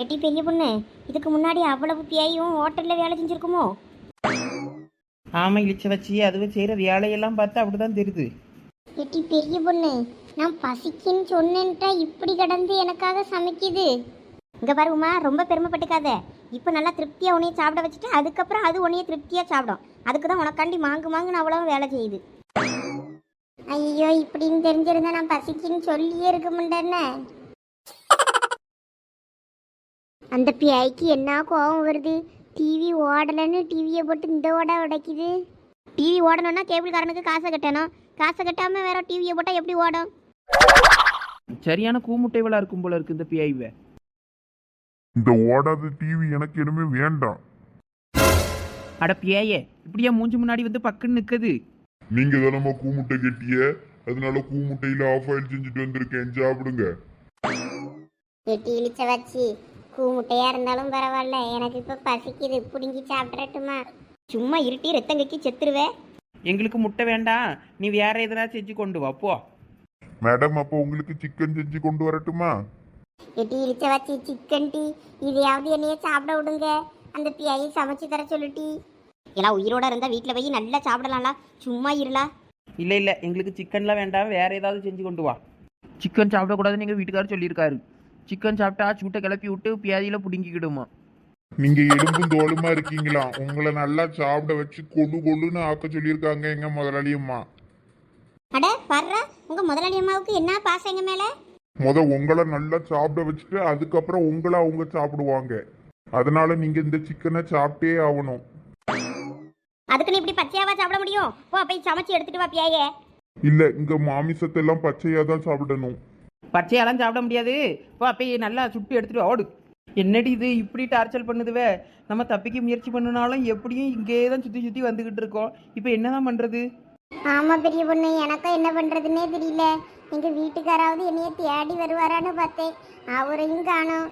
எட்டி பெரிய பொண்ணு, இதுக்கு முன்னாடி அவ்வளவு பேயும் ஹோட்டலில் வேலை செஞ்சுருக்குமோ? ஆமாம் இழிச்ச வச்சு அதுவே செய்கிற வேலையெல்லாம் பார்த்தா அப்படி தான் தெரியுது. எட்டி பெரிய பொண்ணு, நான் பசிக்குன்னு சொன்னேன்ட்டா இப்படி கிடந்து எனக்காக சமைக்குது. இங்கே பாருமா, ரொம்ப பெருமைப்பட்டுக்காத. இப்போ நல்லா திருப்தியாக உன்னைய சாப்பிட வச்சுட்டு அதுக்கப்புறம் அது உன்னைய திருப்தியாக சாப்பிடும். அதுக்கு தான் உனக்காண்டி மாங்குன்னு அவ்வளோ வேலை செய்யுது. ஐயோ, இப்படின்னு தெரிஞ்சிருந்தா நான் பசிக்குன்னு சொல்லியே இருக்க முடியேன்னு. அந்த பியாய்க்கு என்ன கோபம் வருது? டிவி ஓடலைன்னு டிவியை போட்டு இந்த ஓட உடைக்குது. டிவி ஓடணும்னா கேபிள்காரனுக்கு காசை கட்டணும். காசை கட்டாமல் வேற டிவியை போட்டால் எப்படி ஓடும்? சரியான கூமுட்டை விழா இருக்கும் போல இருக்கு இந்த பிஐவை. இந்த ஓடாத டிவி எனக்கு இனிமே வேண்டாம். அட பிஏயே, இப்படியா மூஞ்சி முன்னாடி வந்து பக்குன்னு நிற்குது? நீங்க தானம்மா கூமுட்டை கெட்டிய, அதனால கூமுட்டையில ஆஃப் ஆயில் செஞ்சுட்டு வந்திருக்கேன், சாப்பிடுங்க. கெட்டி இழிச்ச வச்சு கூமுட்டையா இருந்தாலும் பரவாயில்ல, எனக்கு இப்போ பசிக்குது, புடுங்கி சாப்பிட்றட்டுமா? சும்மா இருட்டி ரத்தங்கைக்கு செத்துருவே. எங்களுக்கு முட்டை வேண்டாம், நீ வேற எதனா செஞ்சு கொண்டு வா போ. மேடம், அப்போ உங்களுக்கு சிக்கன் செஞ்சு கொண்டு வரட்டுமா? கெட்டி இழிச்ச வச்சு சிக்கன் டீ இதையாவது என்னைய சாப்பிட விடுங்க. அந்த பியாயை சமைச்சு தர சொல்லுட்டி. எல்லாம் உயிரோட இருந்தால் வீட்டில் போய் நல்லா சாப்பிடலாம்ல, சும்மா இருளா. இல்லை இல்லை, எங்களுக்கு சிக்கன்லாம் வேண்டாம், வேற ஏதாவது செஞ்சு கொண்டு வா. சிக்கன் சாப்பிடக்கூடாதுன்னு எங்கள் வீட்டுக்காரர் சொல்லியிருக்காரு. சிக்கன் சாப்பிட்டா சூட்டை கிளப்பி விட்டு பியாதியில் பிடுங்கிக்கிடுமா. நீங்க எலும்பும் தோலுமா இருக்கீங்களா? உங்களை நல்லா சாப்பிட வச்சு கொள்ளுன்னு ஆக்க சொல்லியிருக்காங்க எங்க முதலாளியம்மா. அட வர்ற, உங்க முதலாளி அம்மாவுக்கு என்ன பாசம் எங்க மேல? உங்களை நல்லா சாப்பிட வச்சுட்டு அதுக்கப்புறம் உங்களை அவங்க சாப்பிடுவாங்க. அதனால நீங்க இந்த சிக்கனை சாப்பிட்டே ஆகணும். அதுக்கு நீ இப்படி பச்சையாவா சாப்பிட முடியும்? போ போய் சமைச்சு எடுத்துட்டு வா பியாயே. இல்ல, இங்க மாமிசத்தை எல்லாம் பச்சையா தான் சாப்பிடணும். பச்சையெல்லாம் சாப்பிட முடியாது. போ அப்பயே நல்லா சுட்டு எடுத்துட்டு ஓடு. என்னடி இது இப்படி டார்ச்சர் பண்ணுதுவே? நம்ம தப்பிக்க முயற்சி பண்ணினாலும் எப்படியும் இங்கே தான் சுற்றி சுற்றி வந்துக்கிட்டு இருக்கோம். இப்போ என்னதான் பண்ணுறது? ஆமா பெரிய பொண்ணு, எனக்கும் என்ன பண்றதுன்னே தெரியல. எங்க வீட்டுக்காராவது என்னைய தேடி வருவாரான்னு பார்த்தேன், அவரையும் காணோம்.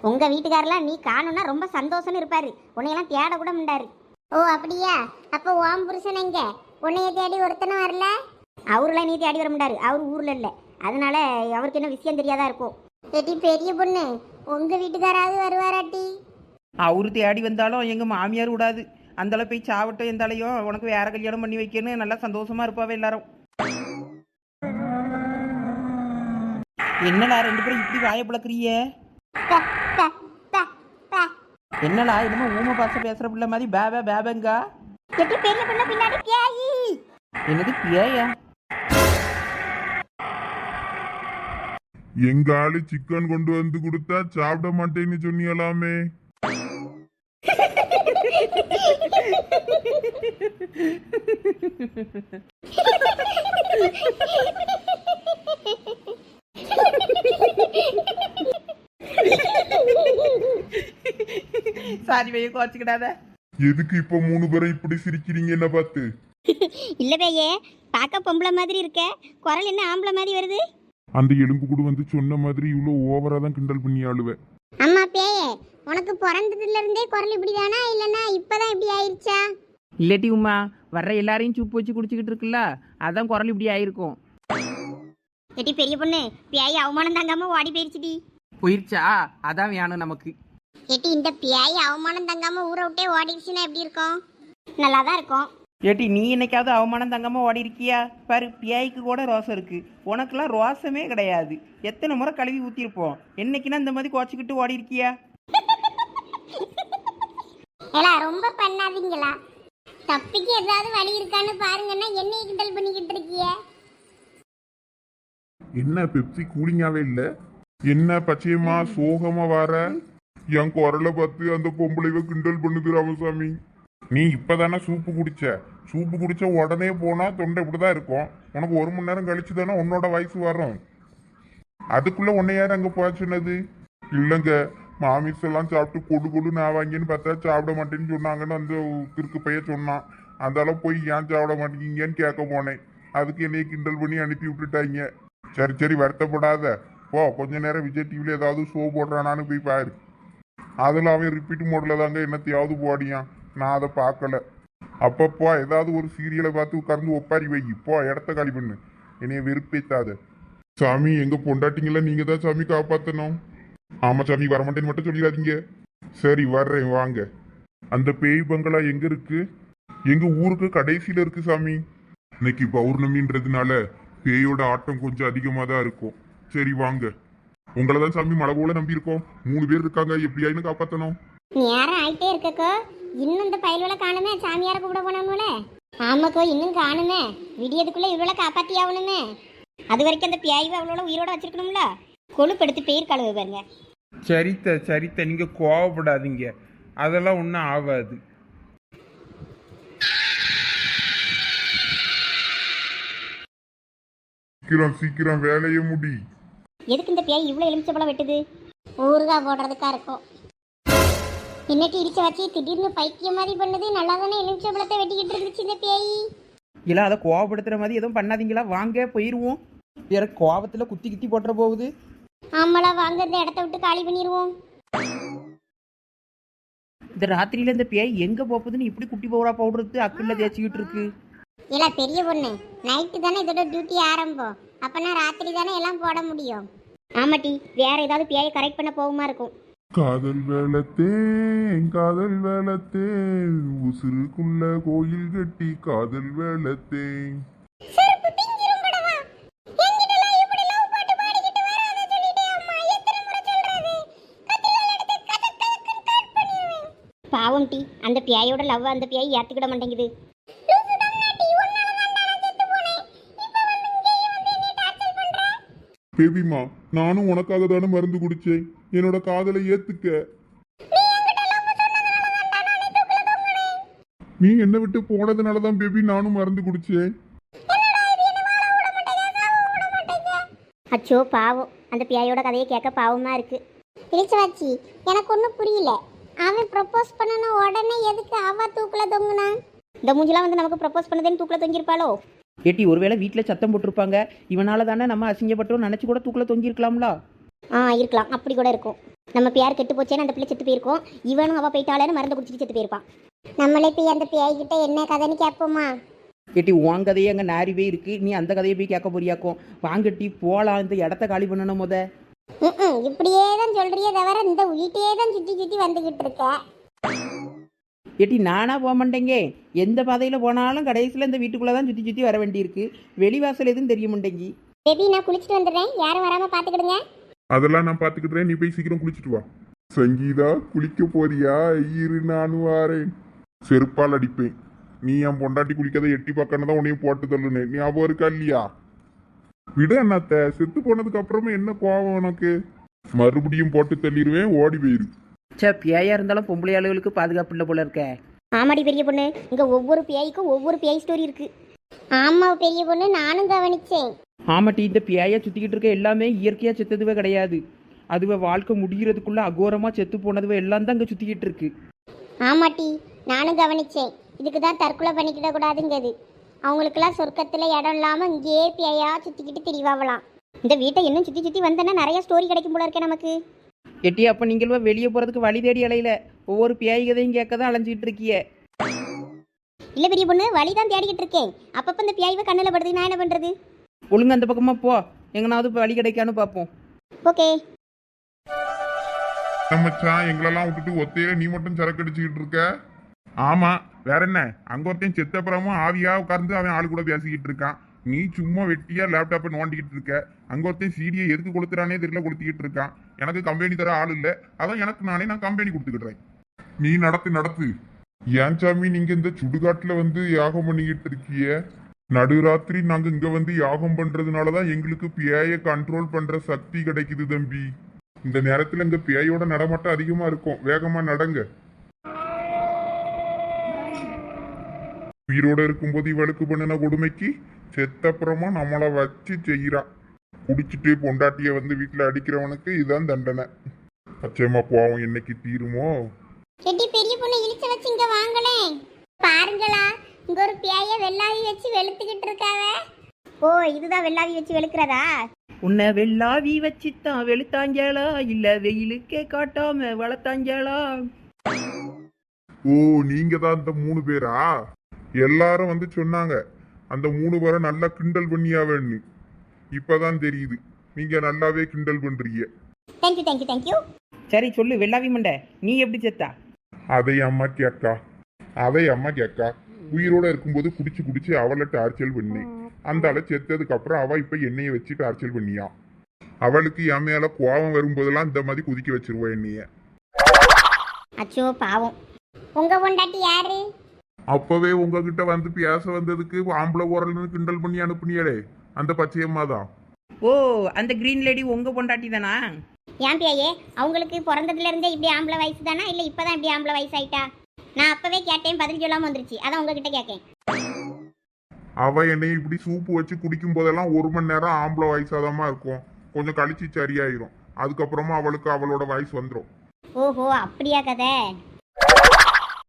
உங்க வீட்டுக்காரெல்லாம் நீ காணும்னா ரொம்ப சந்தோஷம்னு இருப்பாரு, உன்னையெல்லாம் தேட கூட மாட்டாரு. ஓ அப்படியா? அப்போ ஓம் புருஷன் எங்க? உன்னைய தேடி ஒருத்தனும் வரல? அவருலாம் நீ தேடி வர மாட்டாரு, அவர் ஊர்ல இல்ல. அதனால அவருக்கு என்ன விஷயம் தெரியாதா இருக்கும். ஏட்டி பெரிய பொண்ணு, உங்க வீட்டுக்காராவது வருவாராட்டி? அவரு தேடி வந்தாலும் எங்கள் மாமியார் விடாது. அந்தளவு போய் சாப்பிட்டோம் எந்தாலையும் உனக்கு வேற கல்யாணம் பண்ணி வைக்கணும், நல்லா சந்தோஷமா இருப்பாவே எல்லாரும். என்னடா ரெண்டு பேரும் இப்படி வாயை பிளக்குறிய? என்னடா என்னமோ ஊமை பாச பேசுற பிள்ளை மாதிரி பேபே பேபங்கா? ஏட்டி பெரிய பொண்ணு பின்னாடி பியாயி. என்னது பியாயா? எங்க ஆளு சிக்கன் கொண்டு வந்து கொடுத்தா சாப்பிட மாட்டேன்னு சொன்னியலாமே. சாரி பைய குறைச்சிக்கிடாத. எதுக்கு இப்ப 3 பேரை இப்படி சிரிக்கிறீங்க என்ன பார்த்து? இல்ல பையே, பார்க்க பொம்பளை மாதிரி இருக்க, குரல் என்ன ஆம்பளை மாதிரி வருது? அந்த எலும்பு கூட வந்து சொன்ன மாதிரி இவ்வளவு ஓவரா தான் கிண்டல் பண்ணி ஆளுவேன். அம்மா பேயே, உனக்கு பிறந்ததுல இருந்தே குரல் இப்படிதானா, இல்லைன்னா இப்பதான் இப்படி ஆயிடுச்சா? இல்லாட்டி உமா வர்ற எல்லாரையும் சூப்பு வச்சு குடிச்சிக்கிட்டு இருக்குல்ல, அதான் குரல் இப்படி ஆயிருக்கும். ஏட்டி பெரிய பொண்ணு, பியாய் அவமானம் தாங்காம ஓடி போயிருச்சுடி. போயிருச்சா? அதான் வேணும் நமக்கு. ஏட்டி இந்த பியாய் அவமானம் தாங்காம ஊரை விட்டே ஓடிடுச்சுன்னா எப்படி இருக்கும்? நல்லா தான் இருக்கும். ஏட்டி நீ என்னைக்காவது அவமானம் தங்காம ஓடி இருக்கியா? பாரு, பியாய்க்கு கூட ரோசம் இருக்கு, உனக்குலாம் ரோசமே கிடையாது. எத்தனை முறை கழுவி ஊத்திருப்போம், என்னைக்குன்னா இந்த மாதிரி குறைச்சிக்கிட்டு ஓடி இருக்கியா? ஏலா ரொம்ப பண்ணாதீங்களா? தப்பிக்கு ஏதாவது வழி இருக்கான்னு பாருங்கன்னா என்னைய கிண்டல் பண்ணிக்கிட்டு இருக்கிய. என்ன பெப்சி கூலிங்காவே இல்ல? என்ன பச்சையம்மா சோகமா வர? என் குரலை பார்த்து அந்த பொம்பளைவ கிண்டல் பண்ணுது ராமசாமி. நீ இப்பதானே சூப்பு குடிச்ச உடனே போனா தொண்டை இப்படிதான் இருக்கும். உனக்கு 1 மணி நேரம் கழிச்சு தானே உன்னோட வயசு வரும். அதுக்குள்ள உன்னை யார் அங்க போக சொன்னது? இல்லைங்க, மாமிஸ் எல்லாம் சாப்பிட்டு கொடு நான் வாங்கின்னு பார்த்தா சாப்பிட மாட்டேன்னு சொன்னாங்கன்னு அந்த திருக்கு பைய சொன்னான். அதனால போய் ஏன் சாப்பிட மாட்டேங்கன்னு கேட்க போனேன். அதுக்கு என்னைய கிண்டல் பண்ணி அனுப்பி விட்டுட்டாங்க. சரி வருத்தப்படாத, போ கொஞ்ச நேரம் விஜய் டிவில ஏதாவது ஷோ போடுறானான்னு போய் பாரு. அதில் அவன் ரிப்பீட் மோடில் தாங்க என்னத்தையாவது போடியான், நான் அதை பார்க்கல. அப்பப்போ ஏதாவது ஒரு சீரியலை பார்த்து உட்கார்ந்து ஒப்பாரி வை, போ இடத்த காலி பண்ணு, என்னைய வெறுப்பேத்தாத. சாமி, எங்க பொண்டாட்டிங்கள நீங்க தான் சாமி காப்பாற்றணும். ஆமா சாமி வரமாட்டேன்னு மட்டும் சொல்லிடாதீங்க. சரி வர்றேன் வாங்க. அந்த பேய் பங்களா எங்க இருக்கு? எங்க ஊருக்கு கடைசியில இருக்கு சாமி. இன்னைக்கு பௌர்ணமின்றதுனால பேயோட ஆட்டம் கொஞ்சம் அதிகமா தான் இருக்கும். சரி வாங்க. உங்களை தான் சாமி மழை போல நம்பி இருக்கோம். 3 பேர் இருக்காங்க, எப்படியாயின்னு காப்பாத்தணும். நேரம் ஆயிட்டே இருக்கக்கோ, இன்னும் இந்த பயல்களை காணுமே, சாமியாரை கூப்பிட போனோம்ல. ஆமாக்கோ, இன்னும் காணுமே, விடியதுக்குள்ள இவ்வளோ காப்பாத்தி ஆகணுமே. அது வரைக்கும் அந்த பியாய்வை அவ்வளோ உயிரோட வச்சிருக்கணும்ல. கொழுப்படுத்து பேர் கழுவு பாருங்க. சரித்த நீங்க கோவப்படாதீங்க, அதெல்லாம் ஒன்றும் ஆகாது. சீக்கிரம் சீக்கிரம் வேலையை முடி. எதுக்கு இந்த பியாய் இவ்வளோ எலுமிச்சப்பழம் வெட்டுது? ஊறுகாய் போடுறதுக்கா இருக்கும். இன்னைக்கு இடிச்ச வச்சு திடீர்னு பைத்தியம் மாதிரி பண்ணுது. நல்லா தானே எலுமிச்சப்பழத்தை வெட்டிக்கிட்டு இருந்துச்சு இந்த பியாய். இல்லை அதை கோவப்படுத்துகிற மாதிரி எதுவும் பண்ணாதீங்களா, வாங்க போயிடுவோம். வேற கோவத்தில் குத்தி குத்தி போட்டுற போகுது. ஆமாளா, வாங்க இந்த இடத்த விட்டு காலி பண்ணிடுவோம். இந்த ராத்திரியில் இந்த பேய் எங்கே போகுதுன்னு இப்படி குட்டி பவுடா பவுடருக்கு அக்கில் தேய்ச்சிக்கிட்டு இருக்கு. இல்ல பெரிய பொண்ணு, நைட்டு தானே இதோட டியூட்டி ஆரம்பம். அப்பனா ராத்திரி தானே எல்லாம் போட முடியும். ஆமாட்டி, வேற ஏதாவது பியாயை கரெக்ட் பண்ண போகுமா இருக்கும். காதல் வேலத்தே உசுருக்குள்ள கோயில் கட்டி காதல் வேலத்தே. பாவம் டி, அந்த பியாயோட லவ் அந்த பியாய் ஏத்துக்கிட மாட்டேங்குது. பேபிமா, நானும் உனக்காக தானே மருந்து குடிச்சேன். என்னோட காதலை ஏத்துக்க. நீ என்னை விட்டு போனதுனாலதான் பேபி நானும் மருந்து குடிச்சேன். அச்சோ பாவம், அந்த பியாயோட கதையை கேட்க பாவமா இருக்கு. இளிச்சவாச்சி, எனக்கு ஒன்றும் புரியல. அவன் ப்ரப்போஸ் பண்ணன உடனே எதுக்கு அவ தூக்குல தொங்குனா? இந்த மூஞ்சிலாம் வந்து நமக்கு ப்ரப்போஸ் பண்ணதேன்னு தூக்குல தொங்கிருப்பாளோ? ஏட்டி ஒருவேளை வீட்டில் சத்தம் போட்டிருப்பாங்க, இவனால தானே நம்ம அசிங்கப்பட்டோம் நினச்சி கூட தூக்கில் தொங்கியிருக்கலாம்ல. இருக்கலாம், அப்படி கூட இருக்கும். நம்ம பேர் கெட்டு போச்சேன்னு அந்த பிள்ளை செத்து போயிருக்கோம். இவனும் அவள் போயிட்டாலேன்னு மருந்து குடிச்சிட்டு செத்து போயிருப்பான். நம்மளே போய் அந்த பியாய்கிட்ட என்ன கதைன்னு கேட்போமா? ஏட்டி உன் கதையே அங்கே நாரிவே இருக்கு, நீ அந்த கதையை போய் கேட்க போறியாக்கும். வாங்கட்டி போகலாம், இந்த இடத்த காலி பண்ணணும் முத. இப்படியே தான் சொல்றியே தவிர இந்த வீட்டையே தான் சுற்றி சுற்றி வந்துகிட்டு இருக்க. ஏட்டி நானா போக மாட்டேங்க, எந்த பாதையில் போனாலும் கடைசியில் இந்த வீட்டுக்குள்ளே தான் சுற்றி சுற்றி வர வேண்டியிருக்கு. வெளிவாசல் எதுவும் தெரிய மாட்டேங்கி. பேபி, நான் குளிச்சுட்டு வந்துடுறேன், யாரும் வராமல் பார்த்துக்கிடுங்க. அதெல்லாம் நான் பாத்துக்கிட்டேன், நீ போய் சீக்கிரம் குளிச்சுட்டு வா. சங்கீதா, குளிக்க போறியா? இரு நானும் வாரேன். செருப்பால் அடிப்பேன். நீ என் பொண்டாட்டி குளிக்கதை எட்டி பார்க்கணும் தான் உன்னையும் போட்டு தள்ளுனேன். நீ ஞாபகம் இருக்கா இல்லையா? விட அண்ணாத்த, செத்து போனதுக்கு அப்புறமா என்ன கோவம் உனக்கு? மறுபடியும் போட்டு தள்ளிடுவேன், ஓடி போயிரு. சே, பேயா இருந்தாலும் பொம்பளை ஆளுகளுக்கு பாதுகாப்பு இல்லை போல இருக்க. ஆமாடி பெரிய பொண்ணு, இங்கே ஒவ்வொரு பேய்க்கும் ஒவ்வொரு பேய் ஸ்டோரி இருக்கு. ஆமா பெரிய பொண்ணு, நானும் கவனிச்சேன். ஆமாட்டி, இந்த பேயை சுற்றிக்கிட்டு இருக்க எல்லாமே இயற்கையாக செத்ததுவே கிடையாது. அதுவே வாழ்க்கை முடிகிறதுக்குள்ள அகோரமாக செத்து போனதுவே எல்லாம் தான் இங்கே சுற்றிக்கிட்டு இருக்கு. ஆமாட்டி, நானும் கவனிச்சேன். இதுக்கு தான் தற்கொலை பண்ணிக்கிட கூடாதுங்கிறது. அவங்களுக்கெல்லாம் சொர்க்கத்தில் இடம் இல்லாமல் இங்கேயே பேயா சுற்றிக்கிட்டு திரிவாகலாம். இந்த வீட்டை இன்னும் சுற்றி சுற்றி வந்தேன்னா நிறைய ஸ்டோரி கிடைக்கும் போல இருக்கே நமக்கு. எட்டி, அப்போ நீங்கள் வெளியே போகிறதுக்கு வழி தேடி அலையில, ஒவ்வொரு பேய் கதையும் கேட்க தான் அலைஞ்சிக்கிட்டு இருக்கிய. இல்லை பெரிய பொண்ணு, வழி தான் தேடிக்கிட்டு இருக்கேன். அப்பப்போ இந்த பேய்வை கண்ணில் படுது, நான் என்ன பண்ணுறது? ஒழுங்கு அந்த பக்கமாக போ, எங்கனாவது வழி கிடைக்கான்னு பார்ப்போம். ஓகே. மச்சான், எங்களெல்லாம் விட்டுட்டு ஒத்தையில நீ மட்டும் சரக்கு அடிச்சுக்கிட்டு இருக்க. ஆமா, வேற என்ன? அங்க ஒருத்தையும் செத்தப்புறமும் ஆவியா உட்கார்ந்து அவன் ஆளு கூட பேசிக்கிட்டு இருக்கான். நீ சும்மா வெட்டியா லேப்டாப்பை நோண்டிக்கிட்டு இருக்க. அங்க ஒருத்தையும் சீடியை எதுக்கு கொளுத்துறானே தெரியல கொளுத்திக்கிட்டு இருக்கான். எனக்கு கம்பெனி தர ஆள் இல்லை, அதான் எனக்கு நான் கம்பெனி கொடுத்துக்கிட்டுறேன். நீ நடத்து. ஏன் சாமி நீங்க இந்த சுடுகாட்டுல வந்து யாகம் பண்ணிக்கிட்டு இருக்கிய? நடுராத்திரி நாங்க இங்க வந்து யாகம் பண்றதுனாலதான் எங்களுக்கு பேயை கண்ட்ரோல் பண்ற சக்தி கிடைக்குது தம்பி. இந்த நேரத்துல இங்க பேயோட நடமாட்டம் அதிகமா இருக்கும், வேகமா நடங்க. உயிரோட இருக்கும்போது இவளுக்கு பண்ணின கொடுமைக்கு செத்தப்புறமா நம்மளை வச்சு செய்யறா. குடிச்சிட்டு பொண்டாட்டிய வந்து வீட்டுல அடிக்கிறவனுக்கு இதான் தண்டனை. பச்சையம்மா போவோம், என்னைக்கு தீருமோ? கெட்டி பெரிய பொண்ணு இழுச்ச வச்சு இங்க வாங்களேன். பாருங்களா, இங்க ஒரு பேய வெள்ளாவி வச்சு வெளுத்துக்கிட்டு இருக்காவ. ஓ, இதுதான் வெள்ளாவி வச்சு வெளுக்கிறதா? உன்னை வெள்ளாவி வச்சுத்தான் வெளுத்தாஞ்சலா, இல்ல வெயிலுக்கே காட்டாம வளர்த்தாஞ்சலா. ஓ, நீங்க தான் அந்த 3 பேரா? எல்லாரும் வந்து சொன்னாங்க அந்த 3 பேரை நல்லா கிண்டல் பண்ணியாவேன்னு. இப்பதான் தெரியுது நீங்க நல்லாவே கிண்டல் பண்றீங்க. Thank you thank you thank you. சரி சொல்லு வெள்ளாவி மண்டை, நீ எப்படி செத்தா? அதை அம்மா கேக்கா உயிரோட இருக்கும்போது குடிச்சு குடிச்சு அவளை டார்ச்சல் பண்ணி அந்த ஆளை செத்ததுக்கு அப்புறம் அவ இப்ப என்னைய வச்சு டார்ச்சல் பண்ணியா. அவளுக்கு என் மேல கோபம் வரும்போதெல்லாம் இந்த மாதிரி குதிக்க வச்சிருவா என்னைய. அச்சோ பாவம். உங்க பொண்டாட்டி யாரு? அப்பவே உங்ககிட்ட வந்து பேச வந்ததுக்கு ஆம்பளை ஓரல்னு கிண்டல் பண்ணி அனுப்புனியாலே அந்த பச்சையம்மா தான். ஓ, அந்த கிரீன் லேடி உங்க பொண்டாட்டி தானா? ஏன் பியாயே, அவங்களுக்கு பிறந்ததுல இருந்தே இப்படி ஆம்பளை வயசு தானா இல்ல இப்பதான் இப்படி ஆம்பளை வயசு ஆயிட்டா? நான் அப்பவே கேட்டேன், பதில் சொல்லாம வந்துருச்சு. அதான் உங்ககிட்ட கேட்கேன். அவ என்னை இப்படி சூப்பு வச்சு குடிக்கும் போதெல்லாம் 1 மணி நேரம் ஆம்பளை வயசாதாமா இருக்கும், கொஞ்சம் கழிச்சு சரியாயிரும். அதுக்கப்புறமா அவளுக்கு அவளோட வயசு வந்துடும். ஓஹோ அப்படியா கதை?